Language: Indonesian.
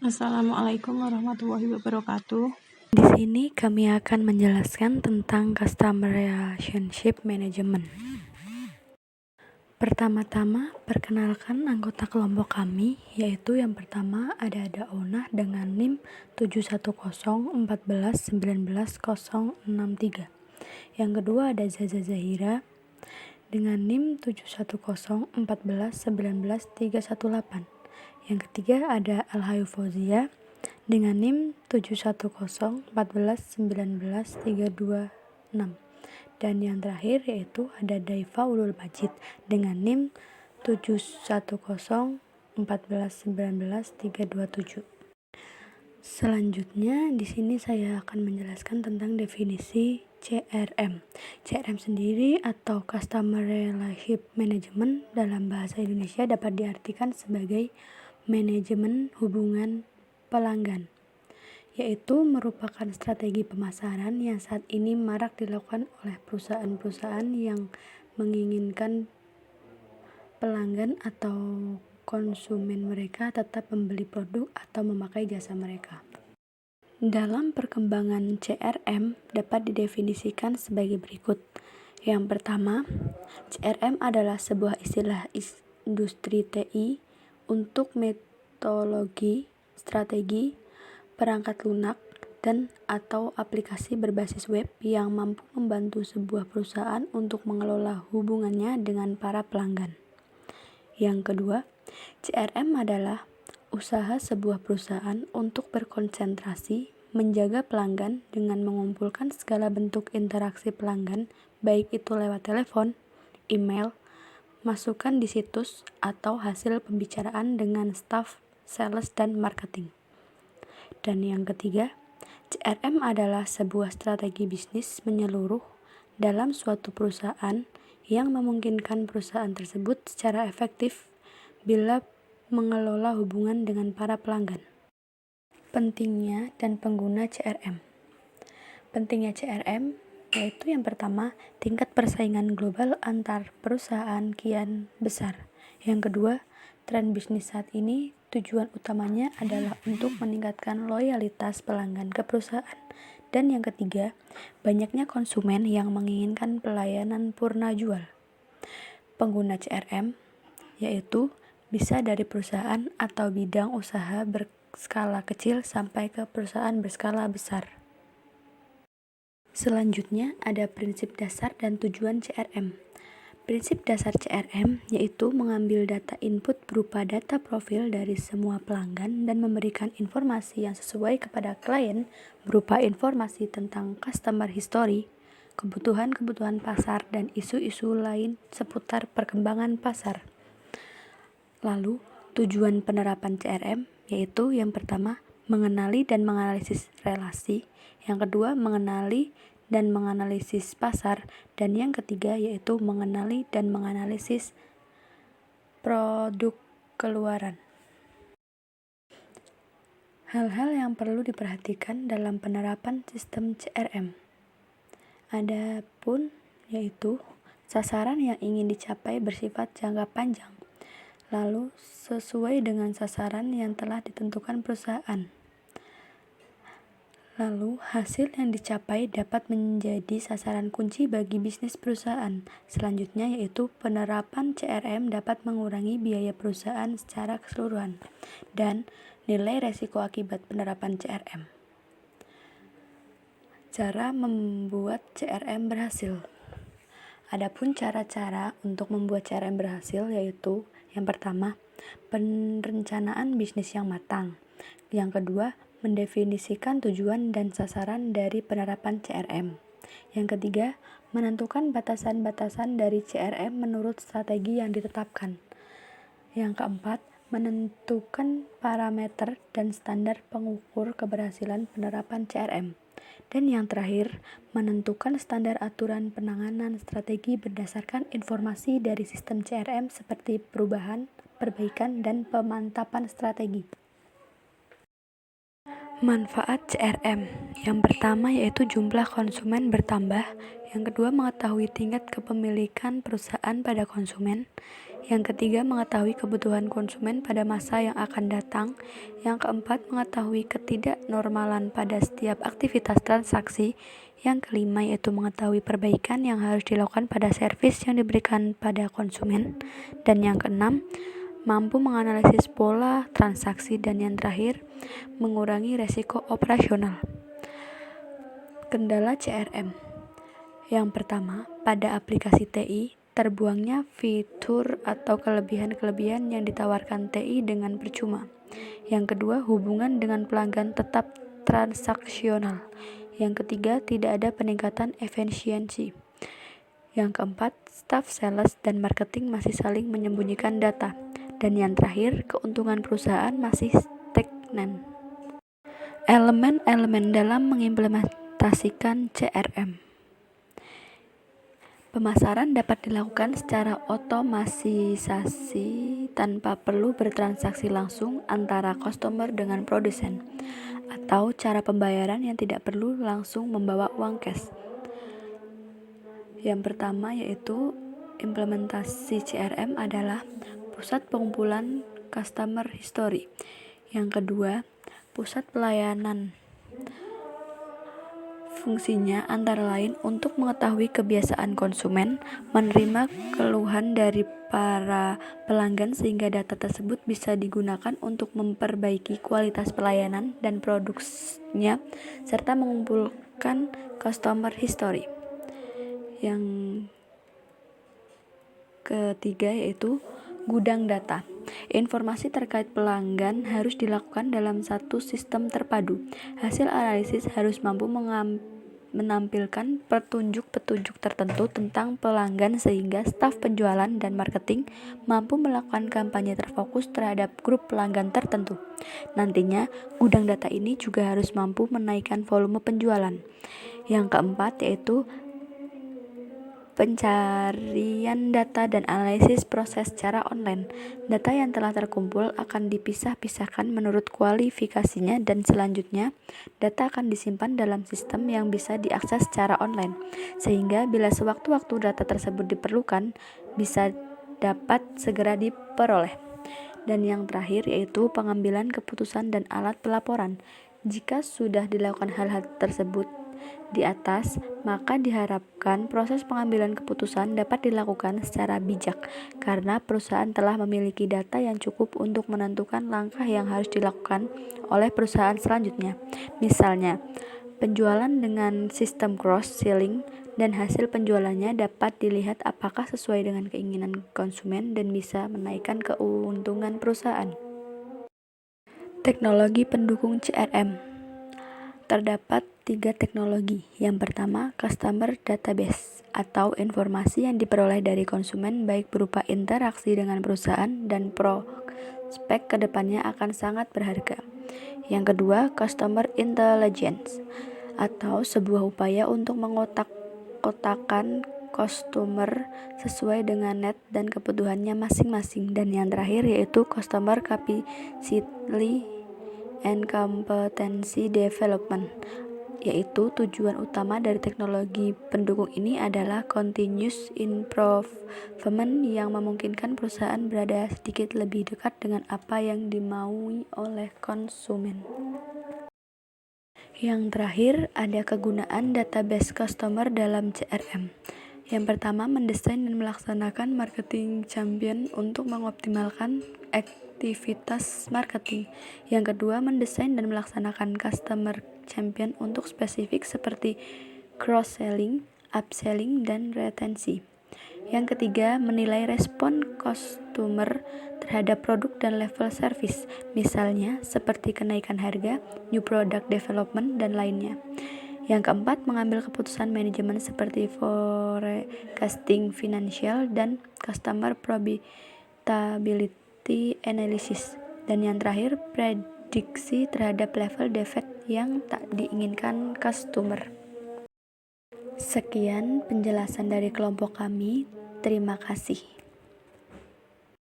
Assalamualaikum warahmatullahi wabarakatuh. Di sini kami akan menjelaskan tentang Customer Relationship Management. Pertama-tama, perkenalkan anggota kelompok kami, yaitu yang pertama ada Daona dengan NIM 71014196063. Yang kedua ada Zaza Zahira dengan NIM 71014191318. Yang ketiga ada Alhayu Fauzia dengan NIM 71014191326. Dan yang terakhir yaitu ada Daifa Ulul Majid dengan NIM 71014191327. Selanjutnya di sini saya akan menjelaskan tentang definisi CRM. CRM sendiri atau Customer Relationship Management dalam bahasa Indonesia dapat diartikan sebagai manajemen hubungan pelanggan, yaitu merupakan strategi pemasaran yang saat ini marak dilakukan oleh perusahaan-perusahaan yang menginginkan pelanggan atau konsumen mereka tetap membeli produk atau memakai jasa mereka. Dalam perkembangan CRM dapat didefinisikan sebagai berikut. Yang pertama, CRM adalah sebuah istilah industri TI untuk metodologi, strategi, perangkat lunak, dan atau aplikasi berbasis web yang mampu membantu sebuah perusahaan untuk mengelola hubungannya dengan para pelanggan. Yang kedua, CRM adalah usaha sebuah perusahaan untuk berkonsentrasi menjaga pelanggan dengan mengumpulkan segala bentuk interaksi pelanggan, baik itu lewat telepon, email, masukan di situs, atau hasil pembicaraan dengan staf, sales, dan marketing. Dan yang ketiga, CRM adalah sebuah strategi bisnis menyeluruh dalam suatu perusahaan yang memungkinkan perusahaan tersebut secara efektif bila mengelola hubungan dengan para pelanggan. Pentingnya dan pengguna CRM. Pentingnya CRM yaitu yang pertama, tingkat persaingan global antar perusahaan kian besar. Yang kedua, tren bisnis saat ini tujuan utamanya adalah untuk meningkatkan loyalitas pelanggan ke perusahaan. Dan yang ketiga, banyaknya konsumen yang menginginkan pelayanan purna jual. Pengguna CRM yaitu bisa dari perusahaan atau bidang usaha berskala kecil sampai ke perusahaan berskala besar. Selanjutnya ada prinsip dasar dan tujuan CRM. Prinsip dasar CRM yaitu mengambil data input berupa data profil dari semua pelanggan dan memberikan informasi yang sesuai kepada klien berupa informasi tentang customer history, kebutuhan-kebutuhan pasar, dan isu-isu lain seputar perkembangan pasar. Lalu, tujuan penerapan CRM yaitu yang pertama, mengenali dan menganalisis relasi, yang kedua, mengenali dan menganalisis pasar, dan yang ketiga yaitu mengenali dan menganalisis produk keluaran. Hal-hal yang perlu diperhatikan dalam penerapan sistem CRM. Adapun yaitu sasaran yang ingin dicapai bersifat jangka panjang, lalu sesuai dengan sasaran yang telah ditentukan perusahaan. Lalu, hasil yang dicapai dapat menjadi sasaran kunci bagi bisnis perusahaan. Selanjutnya yaitu penerapan CRM dapat mengurangi biaya perusahaan secara keseluruhan dan nilai resiko akibat penerapan CRM. Cara membuat CRM berhasil. Adapun cara-cara untuk membuat CRM berhasil yaitu yang pertama, perencanaan bisnis yang matang. Yang kedua, mendefinisikan tujuan dan sasaran dari penerapan CRM. Yang ketiga, menentukan batasan-batasan dari CRM menurut strategi yang ditetapkan. Yang keempat, menentukan parameter dan standar pengukur keberhasilan penerapan CRM. Dan yang terakhir, menentukan standar aturan penanganan strategi berdasarkan informasi dari sistem CRM seperti perubahan, perbaikan, dan pemantapan strategi. Manfaat CRM. Yang pertama yaitu jumlah konsumen bertambah. Yang kedua, mengetahui tingkat kepemilikan perusahaan pada konsumen. Yang ketiga, mengetahui kebutuhan konsumen pada masa yang akan datang. Yang keempat, mengetahui ketidaknormalan pada setiap aktivitas transaksi. Yang kelima yaitu mengetahui perbaikan yang harus dilakukan pada servis yang diberikan pada konsumen. Dan yang keenam, mampu menganalisis pola transaksi. Dan yang terakhir, mengurangi resiko operasional. Kendala CRM. Yang pertama, pada aplikasi TI, terbuangnya fitur atau kelebihan-kelebihan yang ditawarkan TI dengan percuma. Yang kedua, hubungan dengan pelanggan tetap transaksional. Yang ketiga, tidak ada peningkatan efisiensi. Yang keempat, staff sales dan marketing masih saling menyembunyikan data. Dan yang terakhir, keuntungan perusahaan masih stagnan. Elemen-elemen dalam mengimplementasikan CRM. Pemasaran dapat dilakukan secara otomatisasi tanpa perlu bertransaksi langsung antara customer dengan produsen, atau cara pembayaran yang tidak perlu langsung membawa uang cash. Yang pertama yaitu implementasi CRM adalah pusat pengumpulan customer history. Yang kedua, pusat pelayanan. Fungsinya antara lain untuk mengetahui kebiasaan konsumen, menerima keluhan dari para pelanggan sehingga data tersebut bisa digunakan untuk memperbaiki kualitas pelayanan dan produknya, serta mengumpulkan customer history. Yang ketiga yaitu gudang data. Informasi terkait pelanggan harus dilakukan dalam satu sistem terpadu. Hasil analisis harus mampu menampilkan petunjuk-petunjuk tertentu tentang pelanggan sehingga staf penjualan dan marketing mampu melakukan kampanye terfokus terhadap grup pelanggan tertentu. Nantinya, gudang data ini juga harus mampu menaikkan volume penjualan. Yang keempat yaitu pencarian data dan analisis proses secara online. Data yang telah terkumpul akan dipisah-pisahkan menurut kualifikasinya dan selanjutnya data akan disimpan dalam sistem yang bisa diakses secara online, sehingga bila sewaktu-waktu data tersebut diperlukan bisa dapat segera diperoleh. Dan yang terakhir yaitu pengambilan keputusan dan alat pelaporan. Jika sudah dilakukan hal-hal tersebut di atas, maka diharapkan proses pengambilan keputusan dapat dilakukan secara bijak karena perusahaan telah memiliki data yang cukup untuk menentukan langkah yang harus dilakukan oleh perusahaan selanjutnya. Misalnya, penjualan dengan sistem cross-selling dan hasil penjualannya dapat dilihat apakah sesuai dengan keinginan konsumen dan bisa menaikkan keuntungan perusahaan. Teknologi pendukung CRM. Terdapat 3 teknologi. Yang pertama, customer database atau informasi yang diperoleh dari konsumen baik berupa interaksi dengan perusahaan dan prospek kedepannya akan sangat berharga. Yang kedua, customer intelligence atau sebuah upaya untuk mengotak-kotakan customer sesuai dengan net dan kebutuhannya masing-masing. Dan yang terakhir yaitu customer capacity and competency development, yaitu tujuan utama dari teknologi pendukung ini adalah continuous improvement yang memungkinkan perusahaan berada sedikit lebih dekat dengan apa yang dimaui oleh konsumen. Yang terakhir, ada kegunaan database customer dalam CRM. Yang pertama, mendesain dan melaksanakan marketing champion untuk mengoptimalkan aktivitas marketing. Yang kedua, mendesain dan melaksanakan customer champion untuk spesifik seperti cross-selling, upselling, dan retensi. Yang ketiga, menilai respon customer terhadap produk dan level service, misalnya seperti kenaikan harga, new product development, dan lainnya. Yang keempat, mengambil keputusan manajemen seperti forecasting financial dan customer profitability analysis. Dan yang terakhir, prediksi terhadap level defect yang tak diinginkan customer. Sekian penjelasan dari kelompok kami. Terima kasih.